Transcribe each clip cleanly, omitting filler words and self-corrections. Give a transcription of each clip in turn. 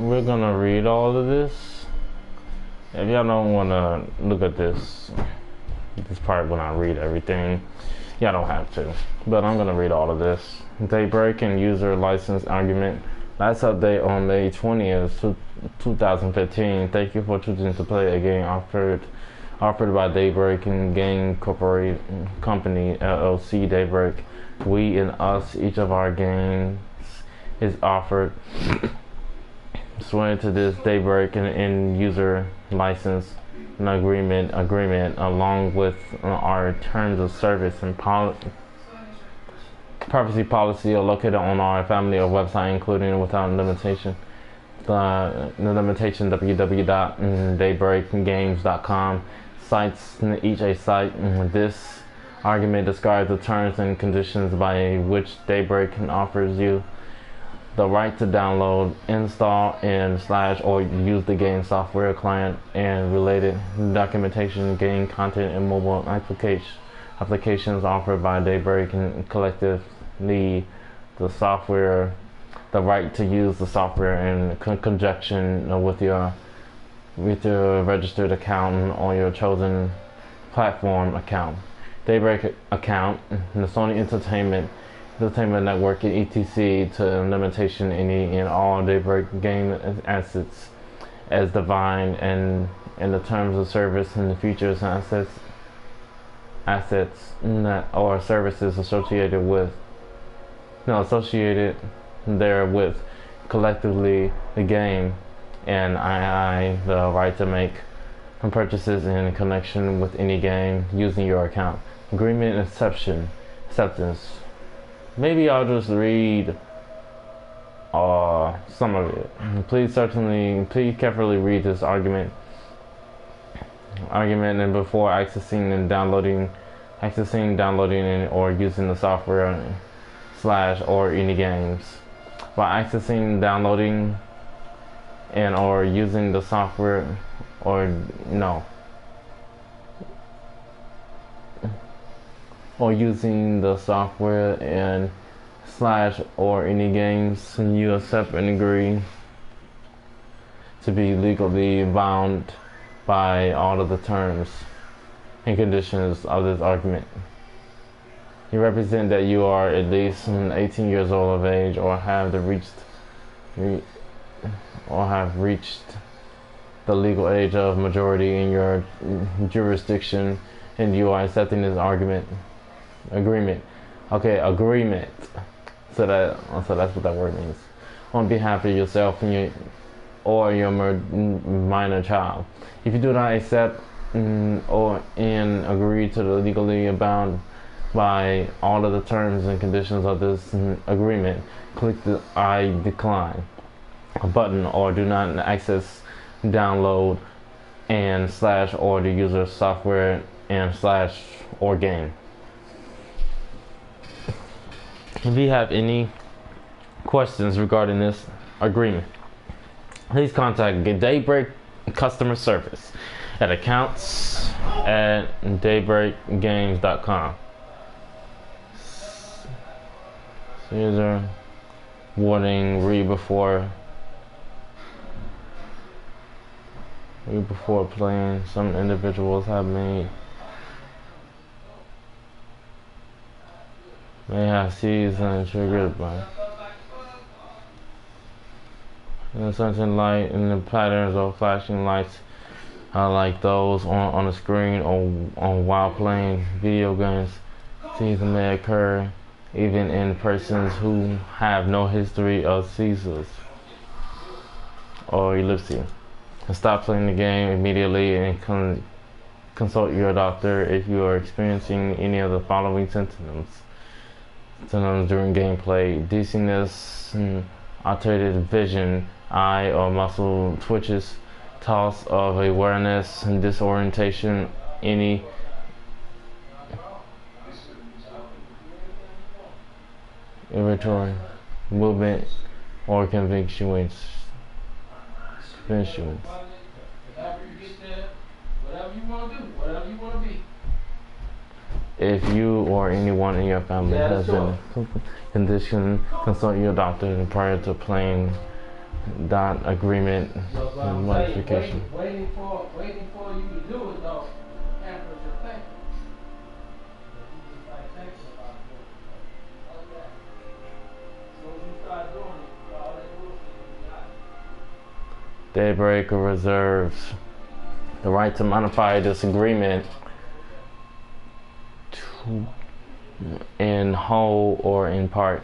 we're gonna read all of this. If y'all don't wanna look at this part when I read everything, y'all don't have to. But I'm gonna read all of this. Daybreak and user license argument. Last update on May 20th, 2015. Thank you for choosing to play a game offered by Daybreak and Game Company LLC. Daybreak, we and us, each of our games is offered swear to this Daybreak and end user license and agreement along with our terms of service and privacy policy are located on our family of website, including without limitation. The limitation www.daybreakgames.com cites each a site. This argument describes the terms and conditions by which Daybreak offers you the right to download, install, and / or use the game software, client, and related documentation, game content, and mobile applications offered by Daybreak and collectively the right to use the software in conjunction with your registered account on your chosen platform account. Daybreak account, the Sony Entertainment Network, and etc. to limitation any and all Daybreak game assets as defined and the terms of service and the features and assets or services associated therewith, collectively the game, and I the right to make purchases in connection with any game using your account. Agreement acceptance. Maybe I'll just read some of it. Please carefully read this argument and before accessing, downloading, or using the software / or any games. By accessing, downloading, and or using the software using the software and / or any games, and you accept and agree to be legally bound by all of the terms and conditions of this argument. You represent that you are at least 18 years old of age or have reached the legal age of majority in your jurisdiction, and you are accepting this agreement. Okay, agreement. So that's what that word means. On behalf of yourself and your minor child. If you do not accept or agree to the legally bound by all of the terms and conditions of this agreement, click the I decline button or do not access, download, and / or the user software and / or game. If you have any questions regarding this agreement, please contact Daybreak customer service at accounts@daybreakgames.com. User warning: read before playing. Some individuals may have seized and triggered by the sunset light, and the patterns of flashing lights like those on the screen or while playing video games. Seizures may occur even in persons who have no history of seizures or epilepsy. Stop playing the game immediately and consult your doctor if you are experiencing any of the following symptoms during gameplay: dizziness, altered vision, eye or muscle twitches, loss of awareness, disorientation, any irritatory movement, or convictions. Whatever you get there, whatever you want to do, whatever you want to be. If you or anyone in your family has been conditioned, consult your doctor prior to playing agreement So what I'm saying, modification. waiting for you to do it though, hampers your thinking. You just like thinking about doing it. Oh yeah. So when you start doing it, all that bullshit you got. Daybreak reserves the right to modify this agreement in whole or in part,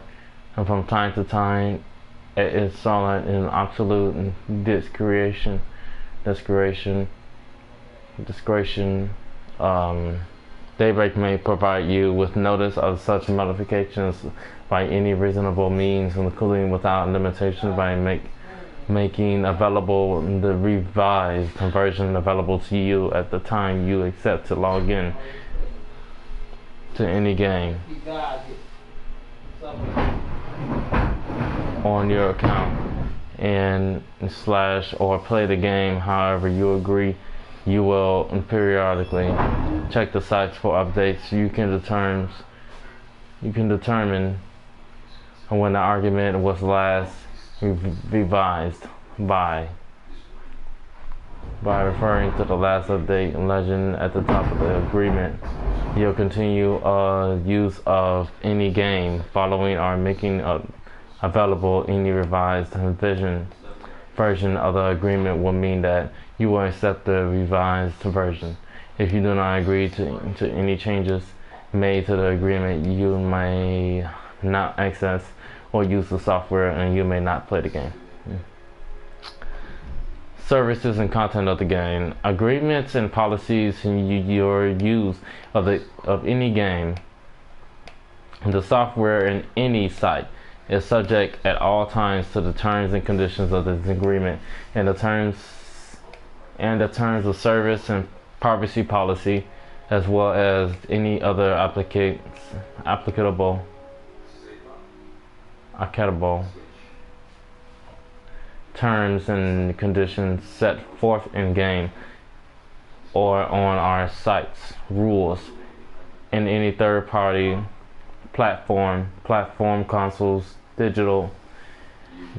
and from time to time it is solid in absolute discretion. Daybreak may provide you with notice of such modifications by any reasonable means, including without limitations, by making available the revised version available to you at the time you accept to log in to any game on your account and slash or play the game however you agree. You will periodically check the sites for updates. You can determine when the argument was last revised by referring to the last update legend at the top of the agreement. You'll continue use of any game following or making available any revised version of the agreement will mean that you will accept the revised version. If you do not agree to any changes made to the agreement, you may not access or use the software, and you may not play the game. Services and content of the game. Agreements and policies in your use of any game, the software in any site is subject at all times to the terms and conditions of this agreement and the terms of service and privacy policy, as well as any other applicable terms and conditions set forth in game or on our site's rules in any third-party platform, consoles, digital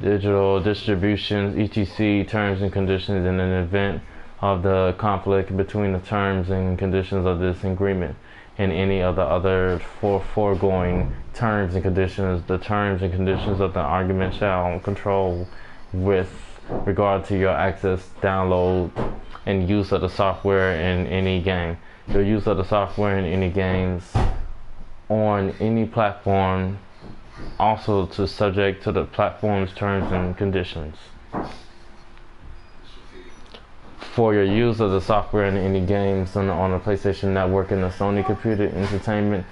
distributions, etc. terms and conditions in an event of the conflict between the terms and conditions of this agreement and any of the other foregoing terms and conditions. The terms and conditions of the argument shall control with regard to your access, download, and use of the software in any game. Your use of the software in any games on any platform also to subject to the platform's terms and conditions. For your use of the software in any games on the PlayStation Network and the Sony Computer Entertainment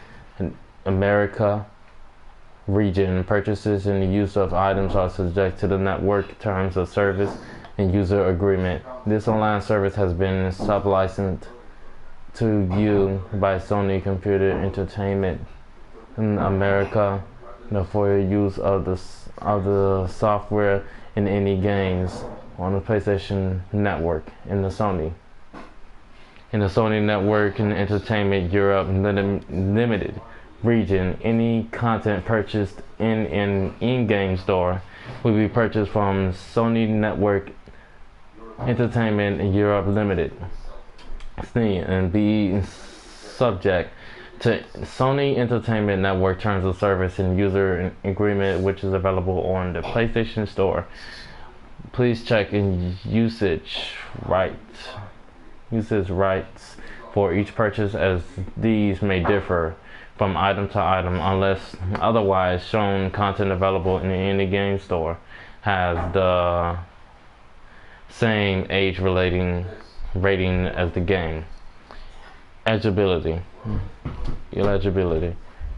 America region, purchases and the use of items are subject to the network terms of service and user agreement. This online service has been sub-licensed to you by Sony Computer Entertainment in America for your use of the software in any games on the PlayStation Network in the Sony Network and Entertainment Europe Limited region. Any content purchased in an in-game store will be purchased from Sony Network Entertainment Europe Limited and be subject to Sony Entertainment Network terms of service and user agreement, which is available on the PlayStation Store. Please check in usage rights for each purchase, as these may differ from item to item unless otherwise shown. Content available in any game store has the same age rating as the game. Eligibility.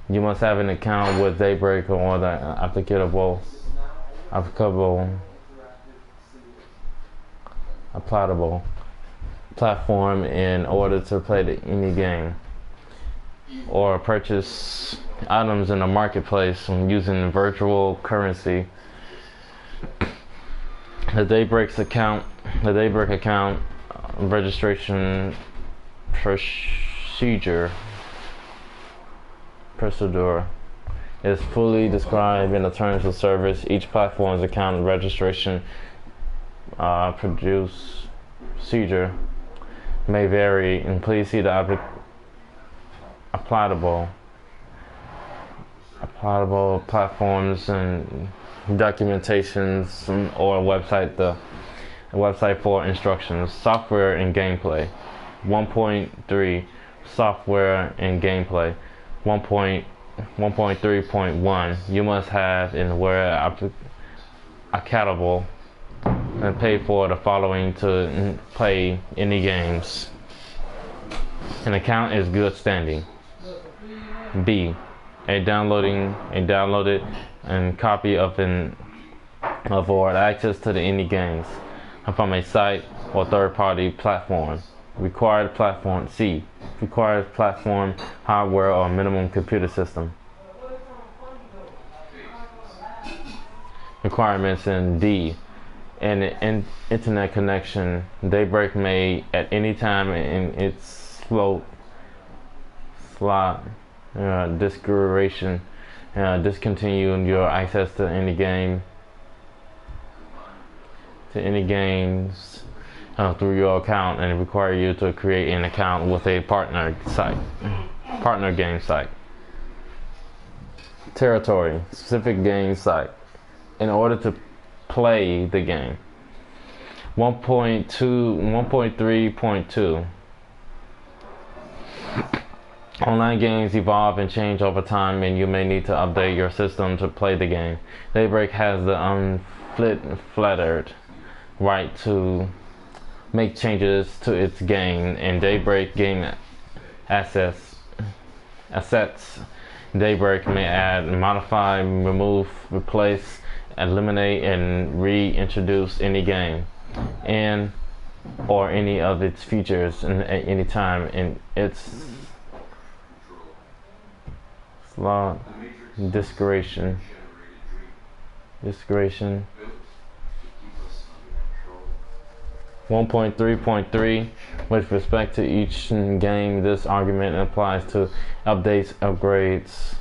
You must have an account with Daybreak or the applicable platform in order to play any game or purchase items in the marketplace using virtual currency. The Daybreak account registration procedure is fully described in the terms of service. Each platform's account registration procedure may vary, and please see the applicable platforms and documentations or website for instructions. Software and gameplay. 1.3 Software and gameplay. 1.3.1 You must have and where accountable and pay for the following to play any games. An account is good standing. B. A downloaded and copy of or access to the any games from a site or third-party platform. Required platform. C. Required platform, hardware, or minimum computer system. Requirements in D. An internet connection. Daybreak may at any time in its slot discontinue your access to any games through your account and require you to create an account with a partner game site. Territory, specific game site. In order to play the game. 1.3.2 Online games evolve and change over time, and you may need to update your system to play the game. Daybreak has the unfettered right to make changes to its game and Daybreak game assets. Daybreak may add, modify, remove, replace, eliminate, and reintroduce any game and or any of its features at any time in its slot discretion. 1.3.3 With respect to each game, this argument applies to updates, upgrades,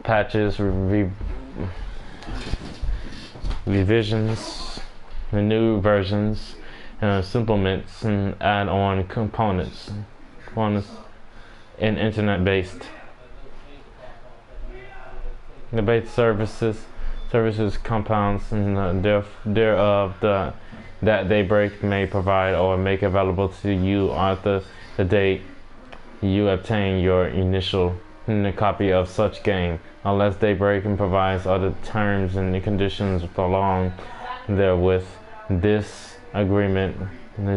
patches, revisions, new versions, supplements, and add-on components in internet-based services, compounds, and thereof that Daybreak may provide or make available to you on the date you obtain your initial copy of such game, unless Daybreak provides other terms and conditions along therewith. This agreement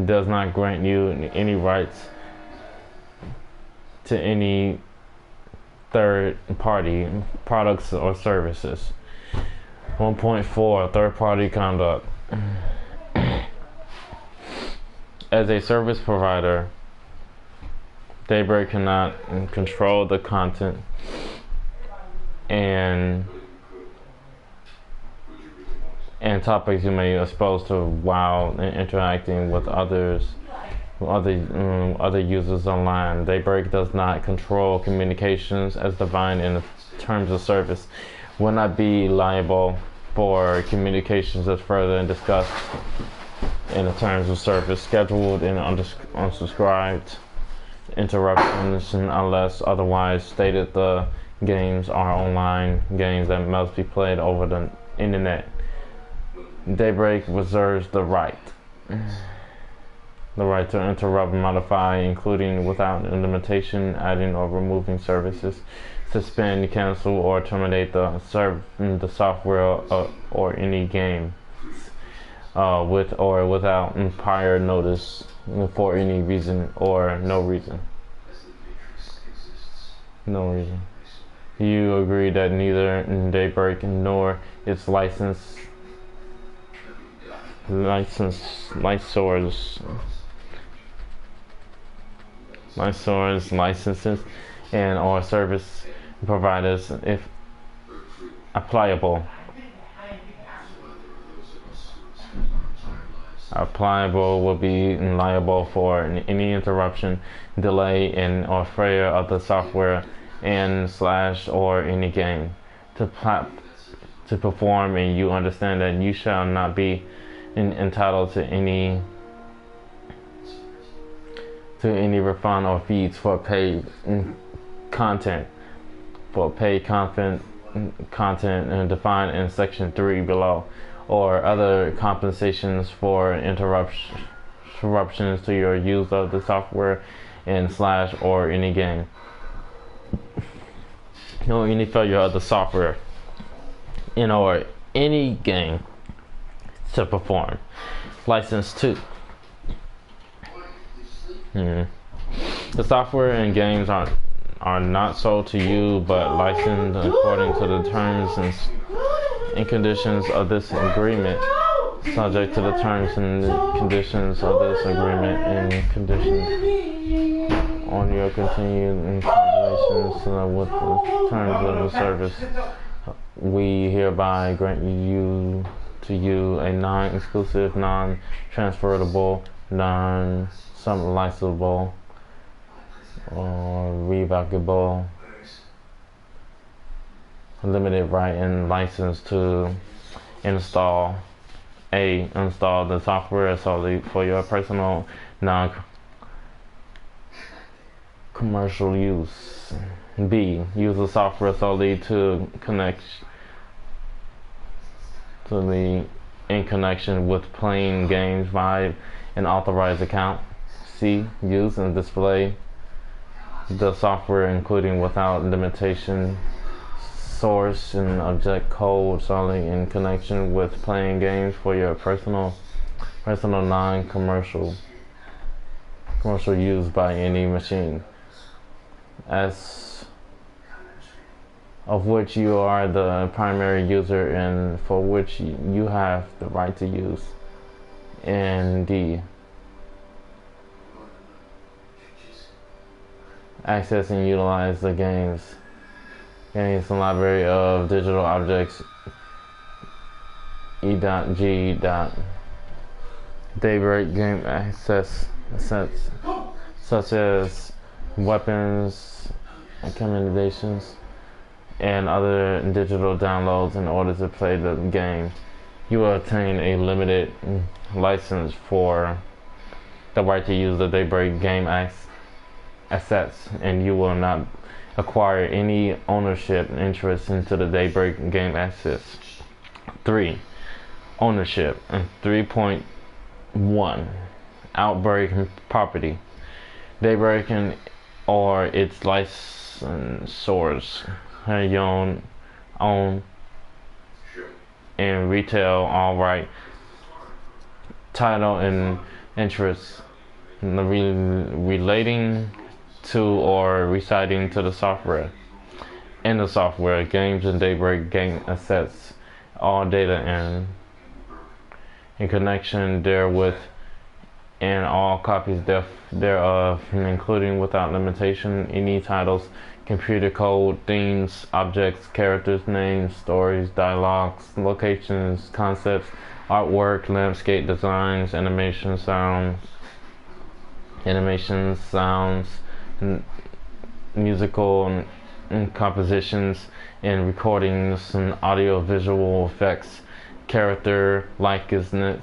does not grant you any rights to any third-party products or services. 1.4 Third-party conduct. As a service provider, Daybreak cannot control the content and topics you may be exposed to while interacting with other users online. Daybreak does not control communications as defined in the terms of service. Will not be liable for communications as further discussed in the terms of service, scheduled and unsubscribed interruptions, unless otherwise stated. The games are online games that must be played over the internet. Daybreak reserves the right to interrupt, modify, including without limitation, adding or removing services, suspend, cancel, or terminate the software or any game with or without prior notice for any reason or no reason. You agree that neither Daybreak nor its licenses and or service providers, if applicable, will be liable for any interruption, delay, and or failure of the software and / or any game. to perform, and you understand that you shall not be entitled to any refund or fees for paid content. Content defined in section 3 below, or other compensations for interruptions to your use of the software in / or any game, or any failure of the software in or any game to perform. License 2. The software and games are not sold to you, but licensed according to the terms and conditions of this agreement, subject to the terms and conditions of this agreement and conditions on your continued collaborations with the terms of the service. We hereby grant to you a non-exclusive, non-transferable, non-sublicensable, or revocable limited right and license to install the software solely for your personal non-commercial use. B. Use the software solely in connection with playing games via an authorized account. C. Use and display the software, including without limitation, source and object code solely in connection with playing games for your personal non-commercial use by any machine, as of which you are the primary user and for which you have the right to use. And D. Access and utilize the games and library of digital objects E.G. Daybreak game assets such as weapons, accommodations, and other digital downloads in order to play the game. You will obtain a limited license for the right to use the Daybreak game assets, and you will not acquire any ownership interest into the Daybreak game assets. 3. Ownership. 3.1. Outbreak property. Daybreak or its licensors own and retail all right, title and interests relating to or residing to the software. In the software, games and Daybreak game assets, all data in connection therewith, and all copies thereof, including without limitation any titles, computer code, themes, objects, characters, names, stories, dialogues, locations, concepts, artwork, landscape designs, animations, sounds, musical and compositions and recordings and audio visual effects, character likenesses,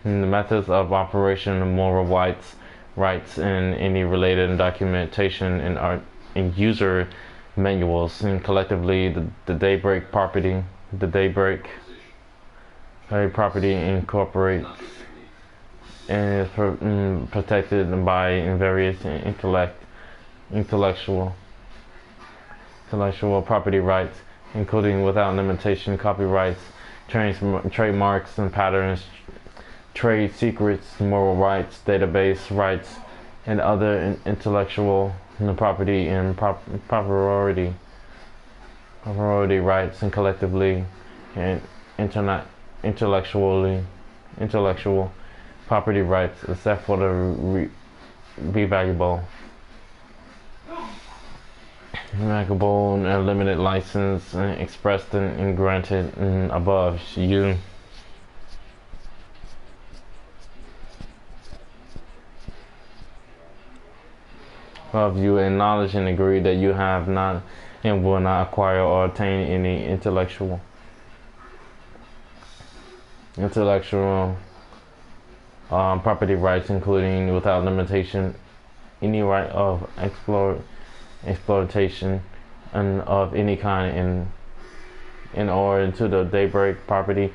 and the methods of operation, moral rights, and any related documentation and user manuals, and collectively the Daybreak property. The Daybreak property incorporates and is protected by various intellectual property rights, including without limitation copyrights, trademarks and patterns, trade secrets, moral rights, database rights, and other intellectual property and proprietary rights, and collectively and intellectual property rights, except for the revocable and limited license expressed and granted above. You of you acknowledge and agree that you have not and will not acquire or obtain any intellectual property rights, including without limitation any right of exploitation and of any kind in or into the Daybreak property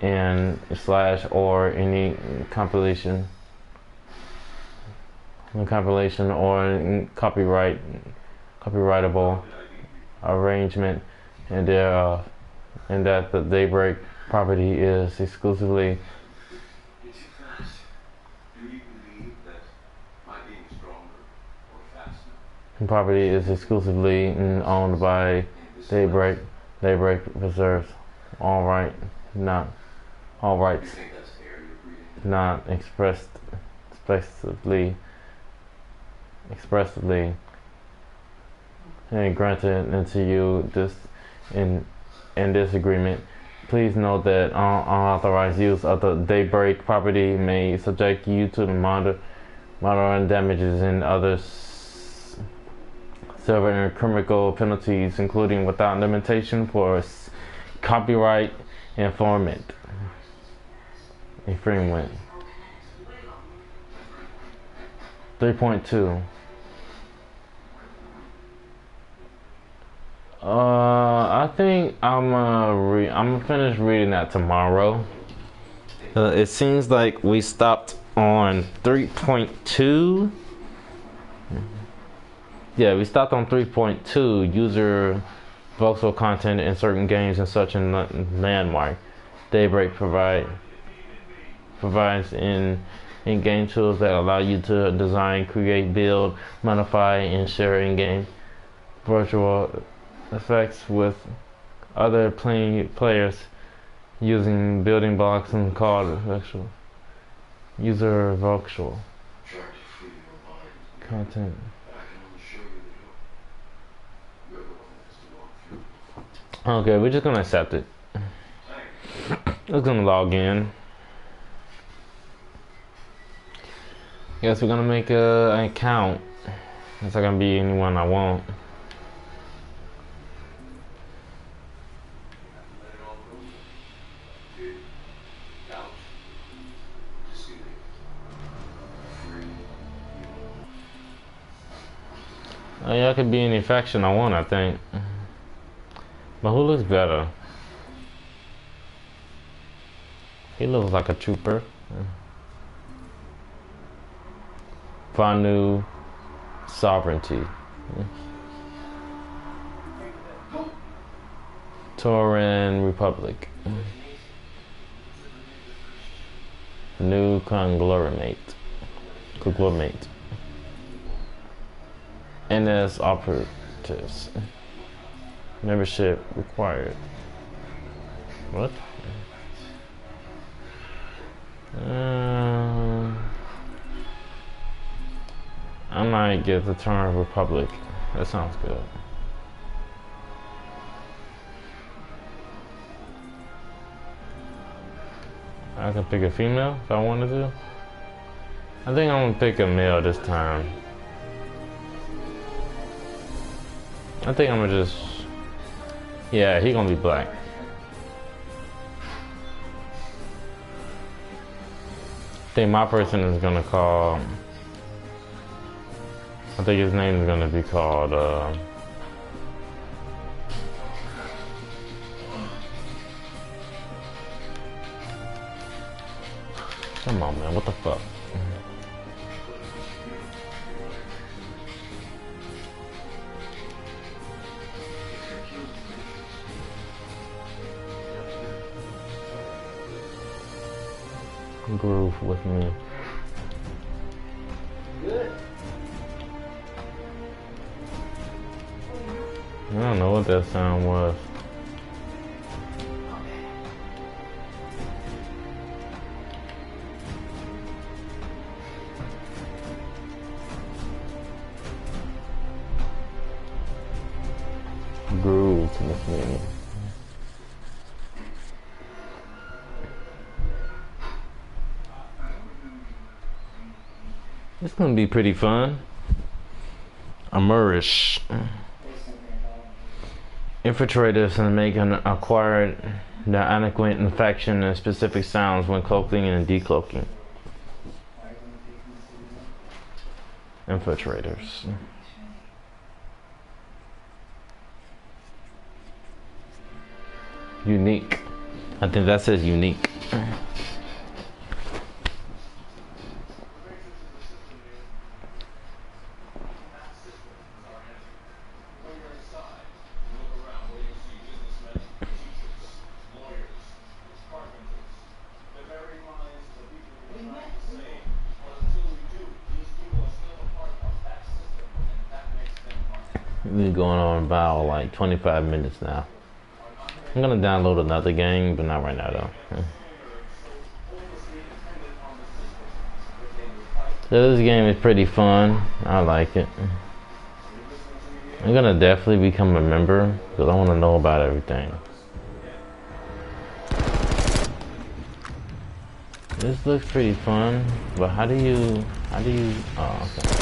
and slash or any compilation or copyrightable arrangement and thereof, and that the Daybreak property is exclusively owned by Daybreak. Daybreak reserves all rights not expressly and granted into you in this agreement. Please note that unauthorized use of the Daybreak property may subject you to the moderate damages and other civil and criminal penalties, including without limitation for copyright infringement. 3.2. I think I'm gonna finish reading that tomorrow. It seems like we stopped on 3.2. Yeah, we stopped on 3.2. User voxel content in certain games and such in landmark. Daybreak provides in-game tools that allow you to design, create, build, modify, and share in-game virtual effects with other players using building blocks and called user voxel content. Okay, we're just gonna accept it. We're gonna log in. Guess we're gonna make an account. It's not gonna be anyone I want. Oh, yeah, I could be any faction I want, I think. But who looks better? He looks like a trooper. Vanu Sovereignty. Tauren Republic. New Conglomerate. NS Operatives. Membership required. What? I might get the Tauren Republic. That sounds good. I can pick a female if I wanted to. I think I'm gonna pick a male this time. I think I'm gonna just... Yeah, he gonna be black. I think my person is gonna call... I think his name is gonna be called, Come on, man, what the fuck? Groove with me. Good. I don't know what that sound was. Groove with me. It's gonna be pretty fun. Amurish. Infiltrators and make an acquired the adequate infection and specific sounds when cloaking and decloaking. Infiltrators. Unique. I think that says unique. We've been going on about like 25 minutes now. I'm gonna download another game, but not right now though. So this game is pretty fun. I like it. I'm gonna definitely become a member because I want to know about everything. This looks pretty fun, but how do you, oh, okay.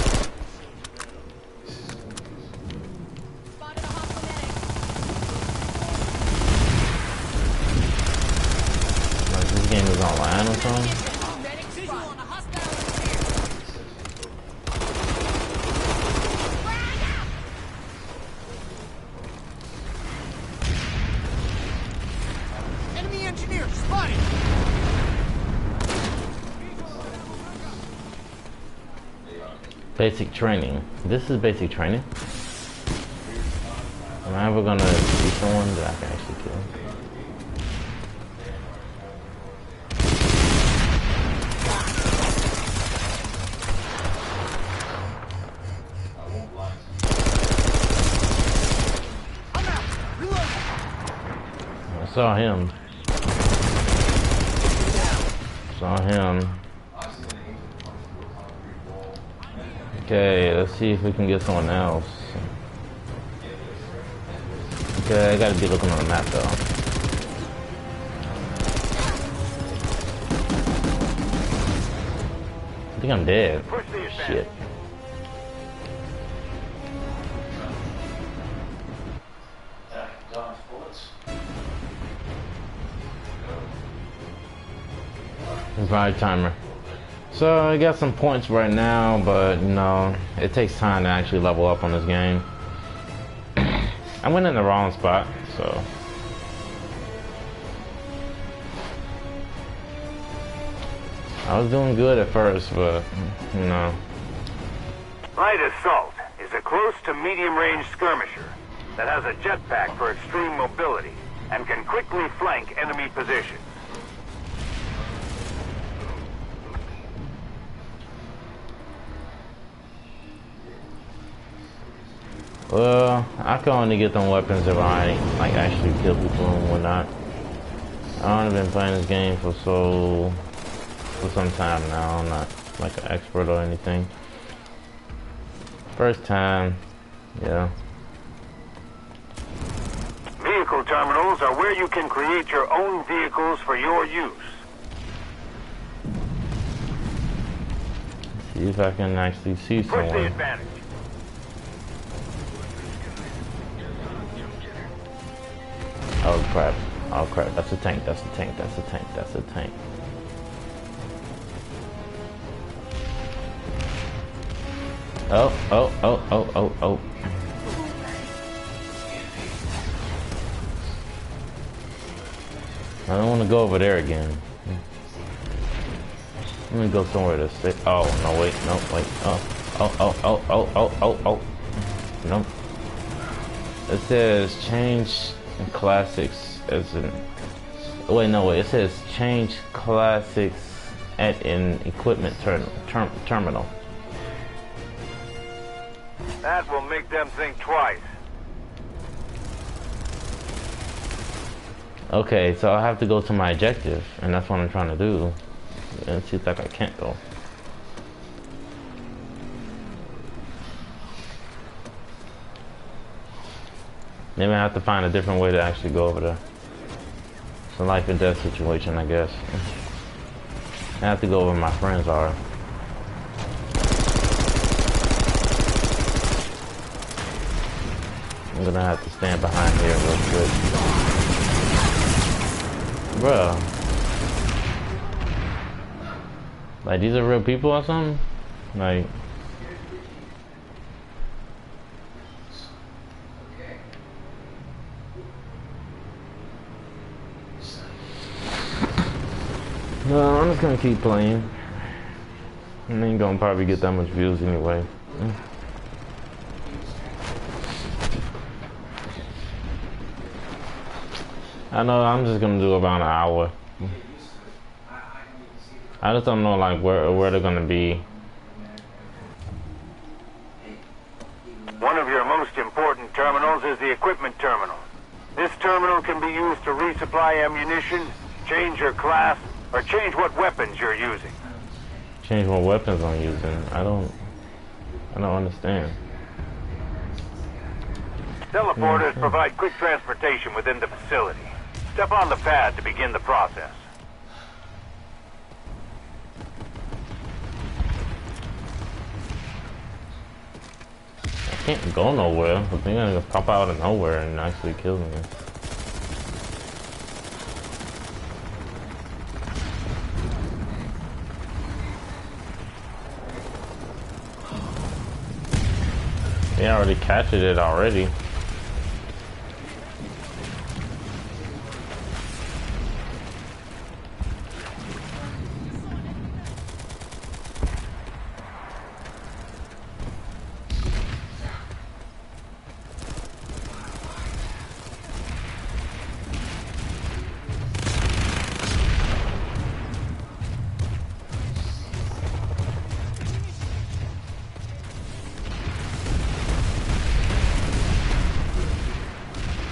This game is online or something? Enemy engineer spotted! Basic training. This is basic training. Am I ever gonna see someone that I can actually kill? I saw him. Okay, let's see if we can get someone else. Okay, I gotta be looking on the map though. I think I'm dead. Shit. Revive timer. So I got some points right now, but you know, it takes time to actually level up on this game. I went in the wrong spot, so. I was doing good at first, but you know. Light Assault is a close to medium-range skirmisher that has a jetpack for extreme mobility and can quickly flank enemy positions. Well, I can only get them weapons if I like actually kill people and whatnot. I've been playing this game for some time now. I'm not like an expert or anything. First time, yeah. Vehicle terminals are where you can create your own vehicles for your use. See if I can actually see Push the someone. advantage. Oh crap. Oh crap. That's a tank. That's a tank. That's a tank. That's a tank. Oh, oh, oh, oh, oh, oh. I don't want to go over there again. Let me go somewhere to stay. Oh, no, wait. No, wait. Oh, oh, oh, oh, oh, oh, oh, oh. No. It says change classics as in. Wait, no, wait. It says change classics at an equipment terminal. That will make them think twice. Okay, so I have to go to my objective, and that's what I'm trying to do. And it seems like I can't go. Maybe I have to find a different way to actually go over there. It's a life and death situation, I guess. I have to go where my friends are. I'm gonna have to stand behind here real quick. Bruh. Like, these are real people or something? Like... No, I'm just gonna keep playing. I ain't gonna probably get that much views anyway. I know I'm just gonna do about an hour. I just don't know like where they're gonna be. One of your most important terminals is the equipment terminal. This terminal can be used to resupply ammunition, change your class, or change what weapons you're using. Change what weapons I'm using. I don't understand. Teleporters provide quick transportation within the facility. Step on the pad to begin the process. I can't go nowhere, but they're gonna pop out of nowhere and actually kill me. They already captured it already.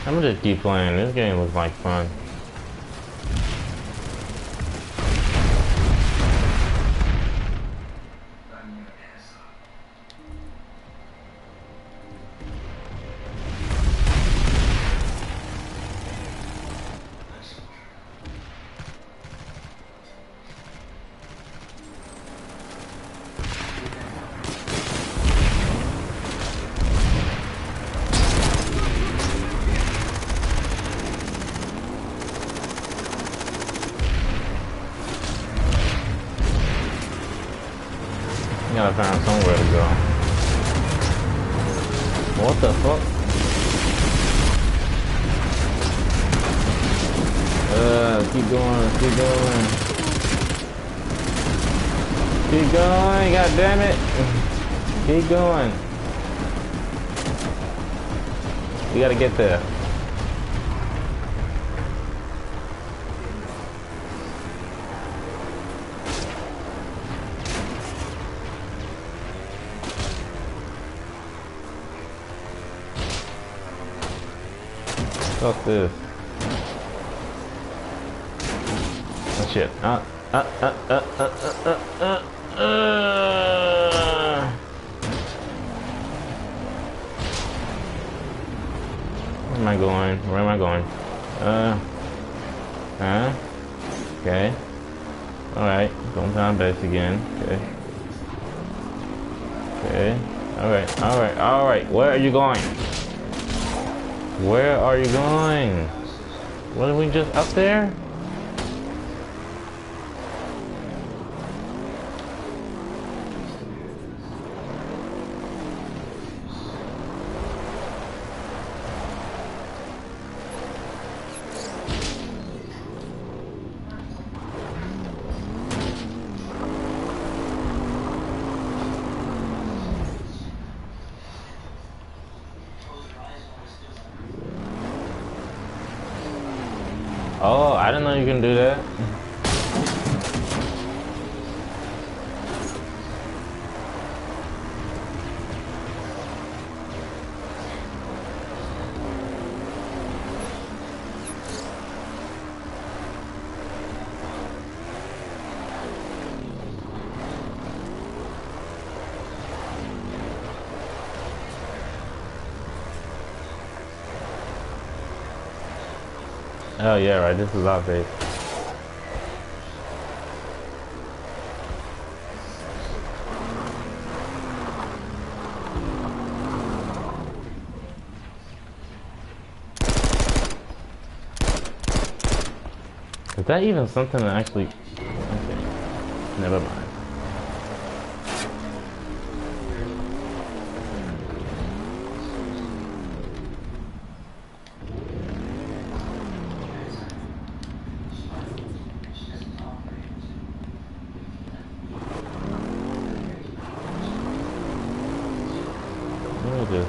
I'm gonna just keep playing. This game looks like fun. Gotta find somewhere to go. What the fuck? Keep going, keep going. Keep going, god damn it. Keep going. We gotta get there. Fuck this. Oh shit. Where am I going? Where am I going? Okay. Alright. Going down base again. Okay. Okay. Alright. Alright. Alright. Where are you going? Where are you going? Wasn't we just up there? Oh, I didn't know you can do that. Oh yeah, right, this is our base. Is that even something that actually... Okay. Never mind. What is this?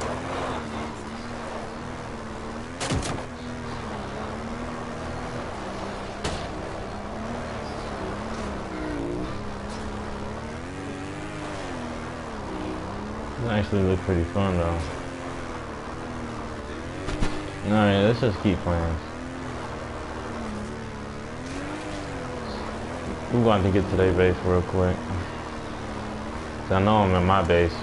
This actually looks pretty fun though. Alright, let's just keep playing. I'm going to get to their base real quick. I know I'm in my base.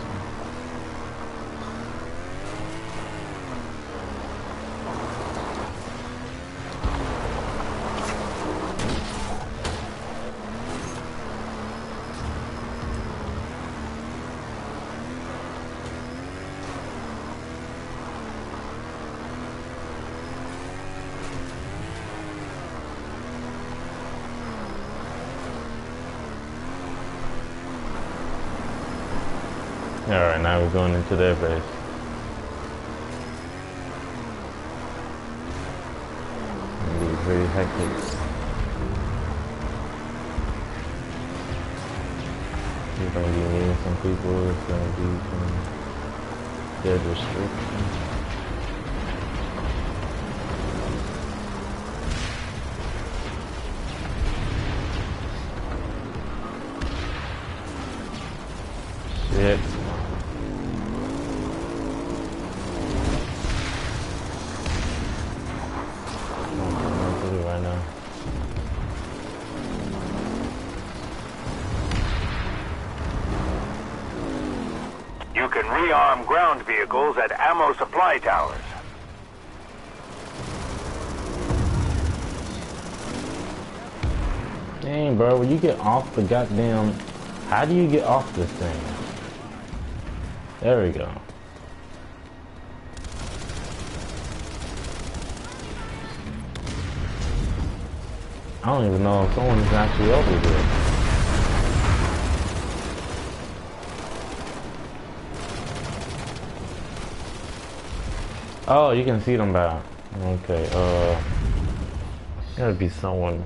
Alright, now we're going into their base. It'll be pretty hectic. You're gonna be meeting some people, it's gonna be some dead restrictions. Shit. Right now. You can rearm ground vehicles at ammo supply towers. Dang, bro, when you get off the goddamn... How do you get off this thing? There we go. I don't even know if someone is actually over there. Oh, you can see them back. Okay, gotta be someone.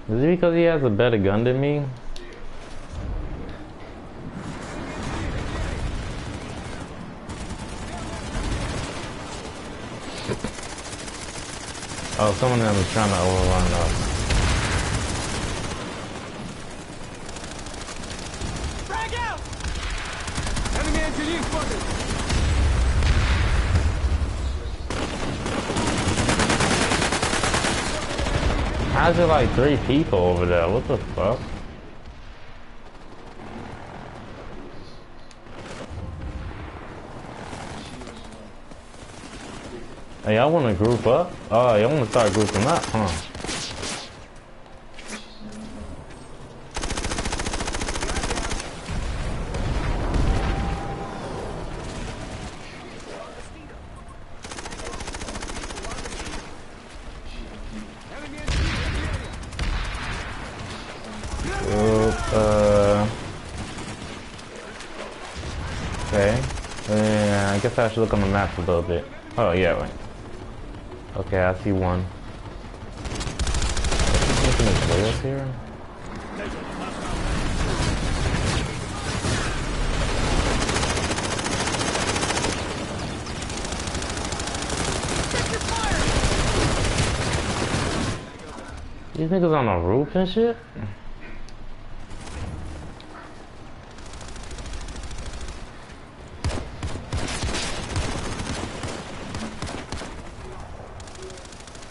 Is it because he has a better gun than me? Oh, someone of them is trying to overrun us. Frag out! Enemy engineer spotted! How's there like 3 people over there? What the fuck? Hey, y'all wanna group up? Oh, y'all wanna start grouping up, huh? Okay. Yeah, I guess I should look on the map a little bit. Oh, yeah, wait. Okay, I see one. Anything is way up here? These niggas on the roof and shit?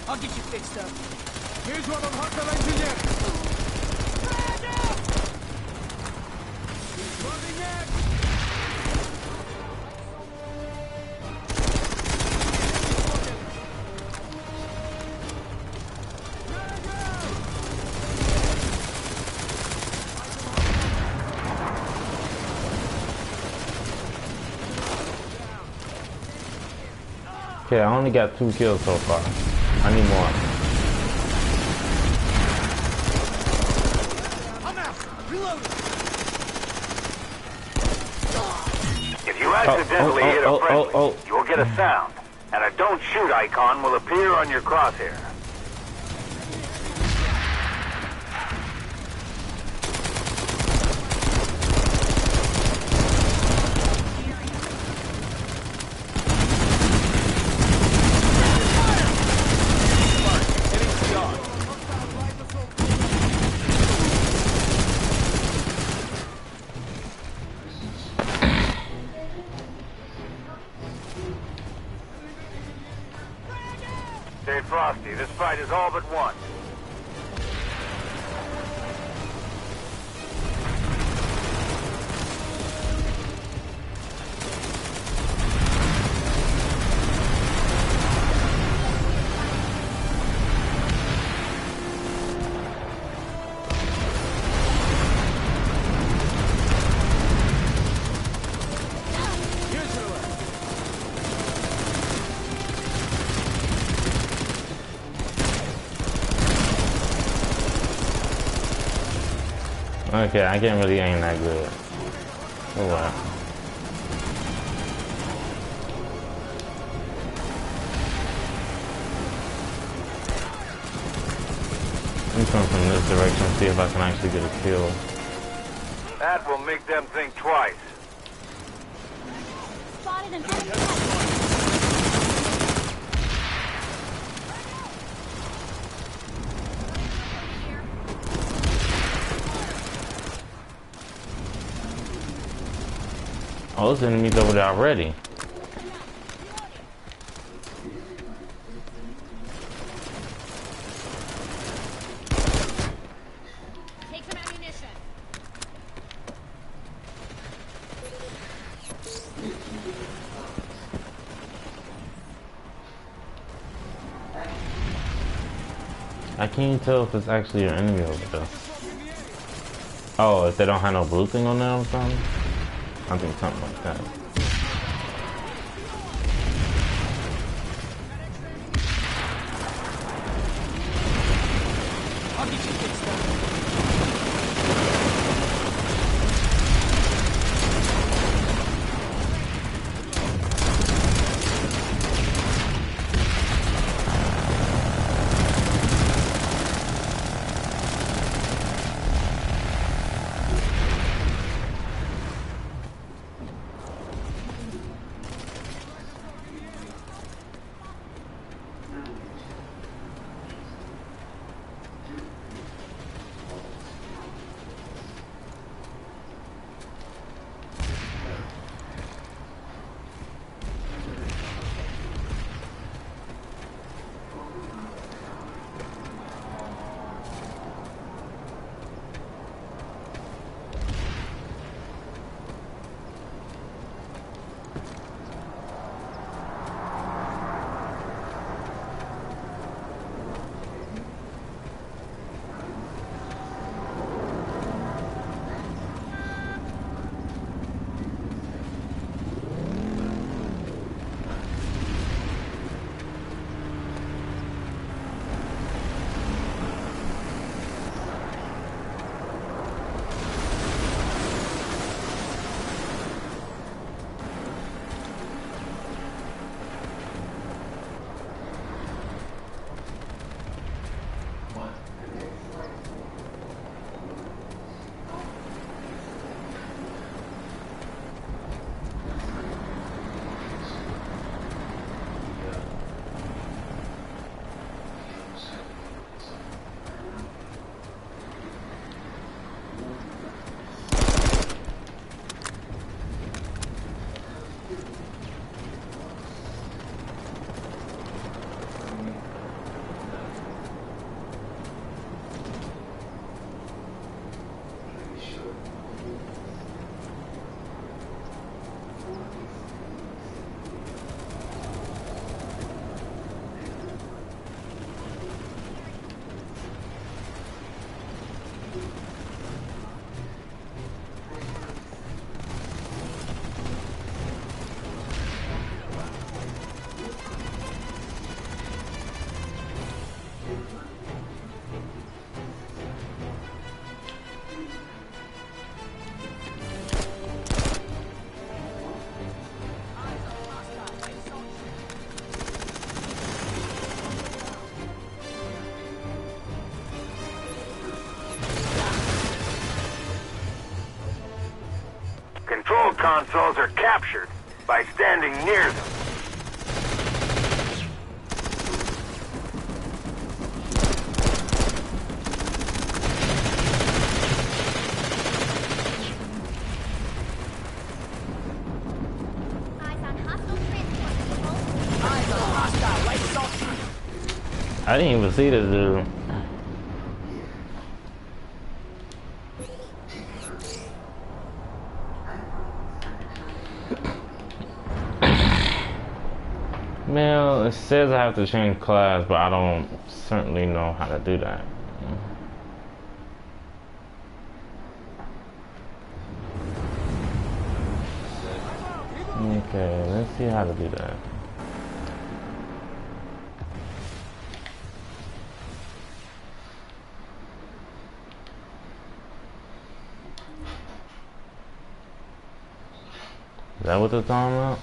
I'll get you fixed up. Here's one on Hotel Engineer. Frag out! He's running in. Okay, I only got 2 kills so far. I need more. I'm out. Reloading. If you accidentally hit a friendly, you will get a sound, and a don't shoot icon will appear on your crosshair. Stay frosty. This fight is all but won. Okay, I can't really aim that good. Oh wow. I'm coming from this direction, see if I can actually get a kill. That will make them think twice. Spotted an enemy. Oh, those enemies over there already. Take some ammunition. I can't tell if it's actually an enemy over there. Oh, if they don't have no blue thing on them or something? I think something like that. I'll get you fixed up. consoles are captured by standing near them. Eyes on hostile transport. Eyes on a hostile light assault. I didn't even see this dude. Well, it says I have to change class, but I don't certainly know how to do that. Okay, let's see how to do that. Is that what they're talking about?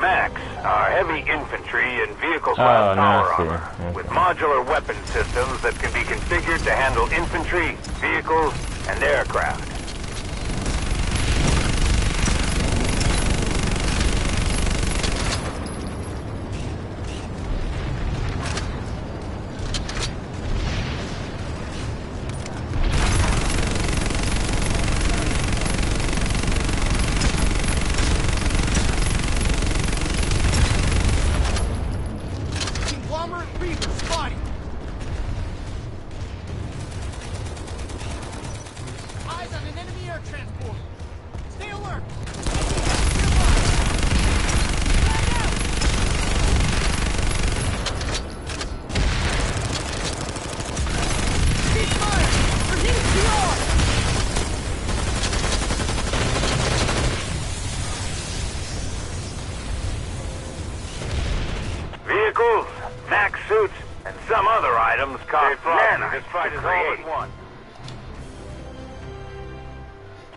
MAX are heavy infantry and vehicle-class power armor with modular weapon systems that can be configured to handle infantry, vehicles, and aircraft. Conglomerate Reaver spotted. Eyes on an enemy air transport. Stay alert. Ceasefire! Repeat PR! Vehicles, MAX suits, and some other items cost nanites to create.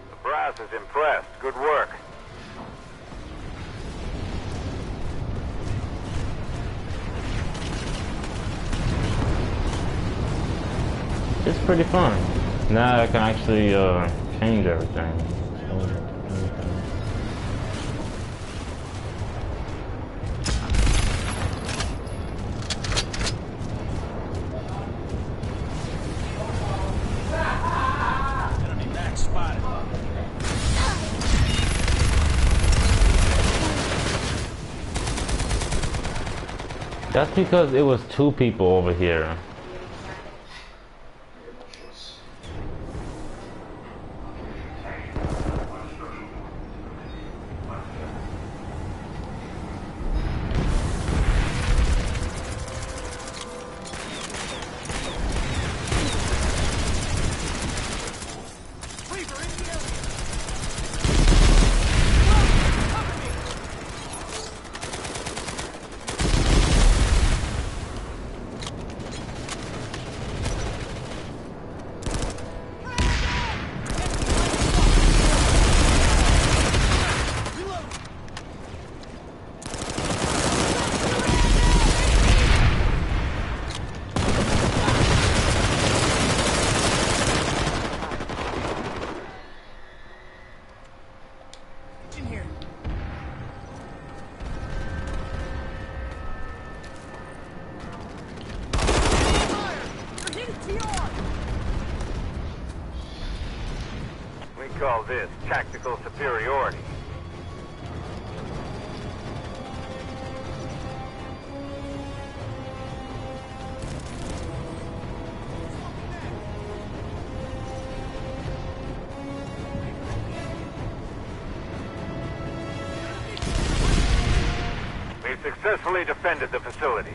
The brass is impressed. Good work. It's pretty fun. Now I can actually change everything. Enemy Max spotted. That's because it was two people over here. Reaver in the area. Cover me. Reload. In here. Fire! You're hitting TR! We call this tactical superiority. successfully defended the facility.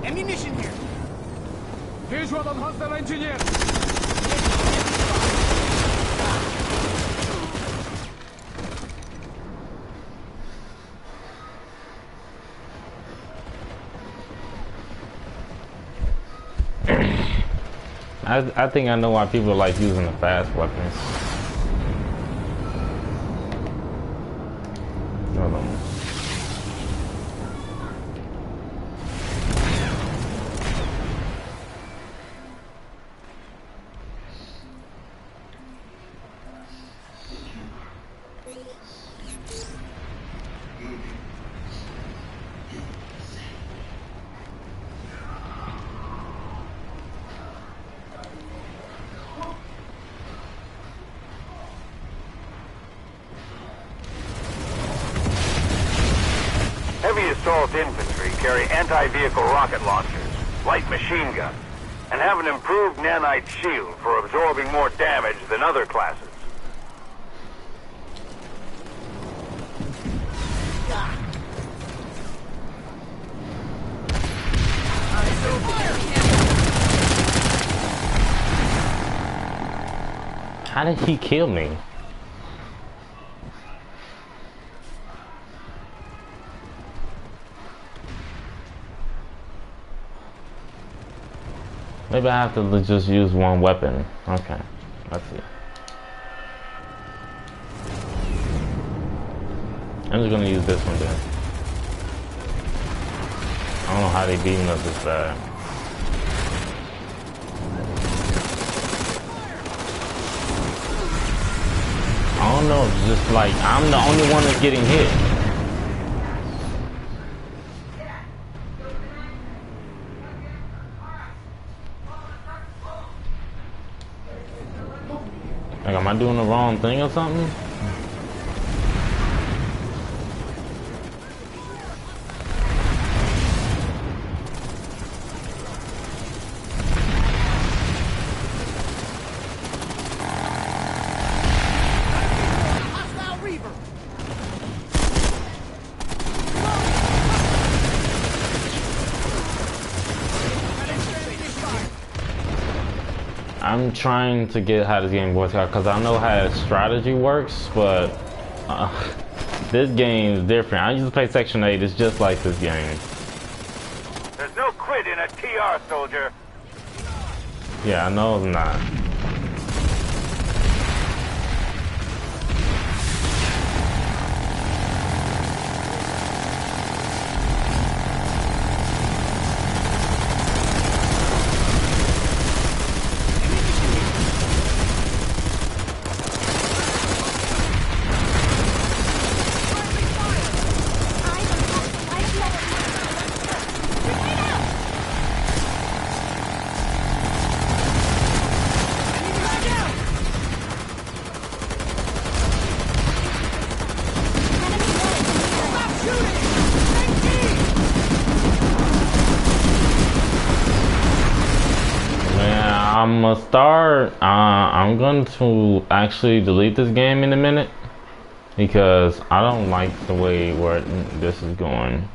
Ammunition here. Visual on hostile engineer. I think I know why people like using the fast weapons. Hold on. Heavy assault infantry carry anti-vehicle rocket launchers, light machine guns, and have an improved nanite shield for absorbing more damage than other classes. How did he kill me? Maybe I have to just use one weapon. Okay, let's see. I'm just gonna use this one then. I don't know how they beating us this bad. I don't know, it's just like I'm the only one that's getting hit. Like, am I doing the wrong thing or something? Hostile Reaver. I'm trying to get how this game works out because I know how strategy works, but this game is different. I used to play Section 8. It's just like this game. There's no quit in a TR, soldier. Yeah, I know it's not. I'm gonna start. I'm going to actually delete this game in a minute because I don't like the way where this is going.